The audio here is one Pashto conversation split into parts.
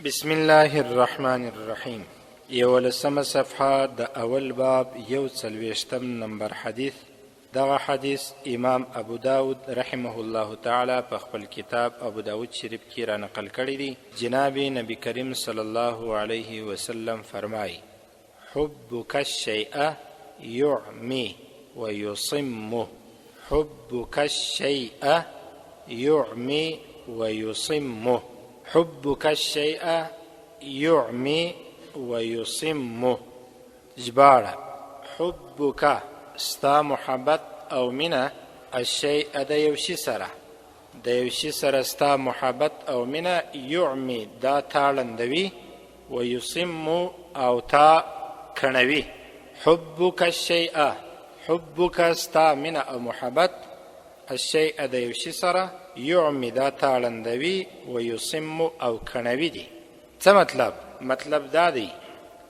بسم الله الرحمن الرحیم. 11 صفحه د اول باب 41 نمبر حدیث. دغه حدیث امام ابو داود رحمه الله تعالی په خپل کتاب ابو داود شریف کې را نقل کړی دی. جناب نبی کریم صلی الله علیه وسلم فرمایي: حبک الشیء یعمی و یصمه. حبک الشیء یعمی و یصمه. حبک الشیء یعمی و یصمه. ژباړه: حبک ستا محبت او مینه، الشیء د یو شي سره، د یو شي سره ستا محبت او مینه، یعمی دا تاړندوي، و یصمه او تا کڼوي. حبک الشیء، حبک ستا مینه او محبت، الشیء د یو شي سره، یعمی دا تاړندوي، و یصمه او کڼوي دي. څه مطلب؟ مطلب دا دی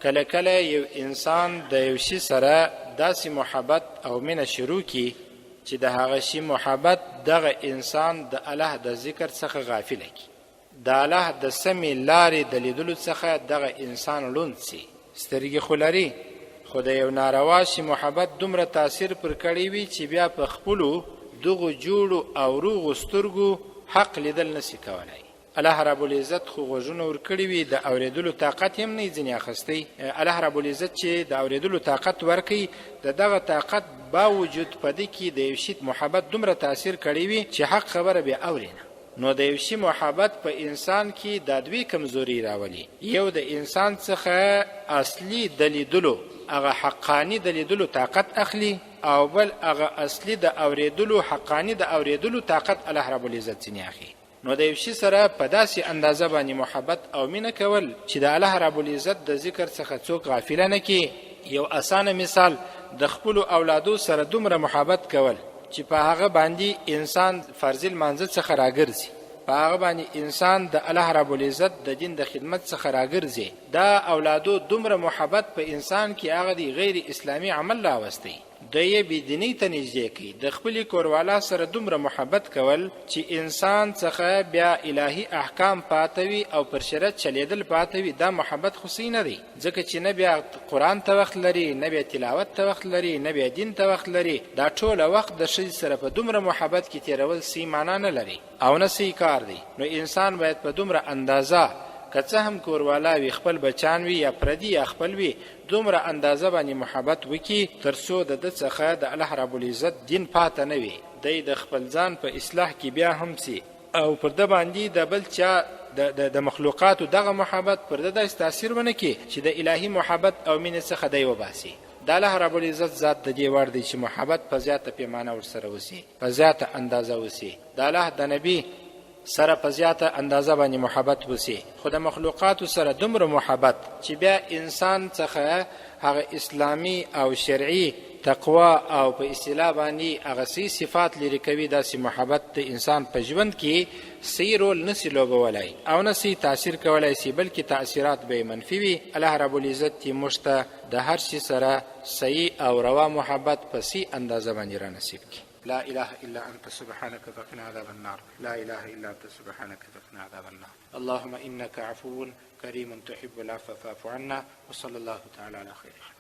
کله کله یو انسان د یو شي سره داسې محبت او مینه شروع کی چې د هغه شي محبت دغه انسان د الله د ذکر څخه غافل کی، د الله د سمې لارې د لیدلو څخه دغه انسان لوند سي. سترګې خو لري، خو د یو ناروا شي محبت دومره تاثیر پر کړی وي چې بیا په خپلو دغو جوړو او روغو سترګو حق لیدل نسی کولای. الله رب العزت خو غوږونه ورکړي وي، د اورېدلو طاقت هم نه ځینې اخیستی. الله رب العزت چې د اورېدلو طاقت ورکوي، د دغه طاقت باوجود په دې کې د یو شي محبت دومره تاثیر کړی وي چې حق خبره بیا اوري نه. نو د یو شي محبت په انسان کې دا دوی کمزوري راولي. یو د انسان څخه اصلي د لیدلو هغه حقانی د لیدلو طاقت اخلي، او بل هغه اصلي د اورېدلو حقانی د اورېدلو طاقت الله رب العزت ځینې اخلي. نو د یو شي سره په داسې اندازه باندې محبت او مینه کول چې د الله رب العزت د ذکر څخه څوک غافل نه کی. یو اسانه مثال، د خپل اولادو سره دومره محبت کول چې په هغه باندې انسان فرض المنزل څخه راګرځي، په هغه باندې انسان د الله رب العزت د دین د خدمت څخه راګرځي. دا اولادو دومره محبت په انسان کې هغه دی غیر اسلامی عمل راوستي، د یې بيدینی ته نږدې کوي. د خپل کوروالا سره دومره محبت کول چې انسان څخه بیا الهی احکام پاتوي او پر شریعت چلیدل پاتوي، دا محبت خصوصي نه دی. ځکه چې نه بیا قرآن ته وخت لري، نه بیا تلاوت ته وخت لري، نه بیا دین ته وخت لري. دا ټول وخت د شي سره په دومره محبت کې تیرول سی معنا نه لري او نه سی کار دی. نو انسان باید په دومره اندازه که څه هم کوروالا وي، خپل بچان وي یا پردي یا خپل وي، دومره اندازه باندې محبت وکي تر څو د ده څخه د الله رب العزت دین پاته نه وي، دی د خپل ځان په اصلاح کې بیا هم سي، او پر ده باندې د بل چا د مخلوقاتو دغه محبت پر ده داسې تاثیر ونه کړي چې د الهي محبت او مینې څخه دی وباسي. د الله رب العزت ذات د دې وړ دی چې محبت په زیاته پیمانه ورسره وسي، په زیاته اندازه وسي. د الله د نبی سره په زیاته اندازه باندې محبت وسی، خو د مخلوقاتو سره دومره محبت چې بیا انسان څخه هغه اسلامی او شرعي تقوا او په اصطلاح باندې هغه سی صفات لري کوي. داسې محبت د انسان په ژوند کې سی رول نسی لوبولای او نسی تاثیر کولای سی، بلکې تاثیرات به منفي وي. الله رب العزت یې موږ ته د هر شي سره صحیح او روا محبت په سی اندازه باندې را نصیب کړي. لا إله إلا أنت سبحانك فقنا عذاب النار. لا إله إلا أنت سبحانك فقنا عذاب النار. اللهم إنك عفو كريم تحب العفو فاعف عنا. وصلى الله تعالى على خير.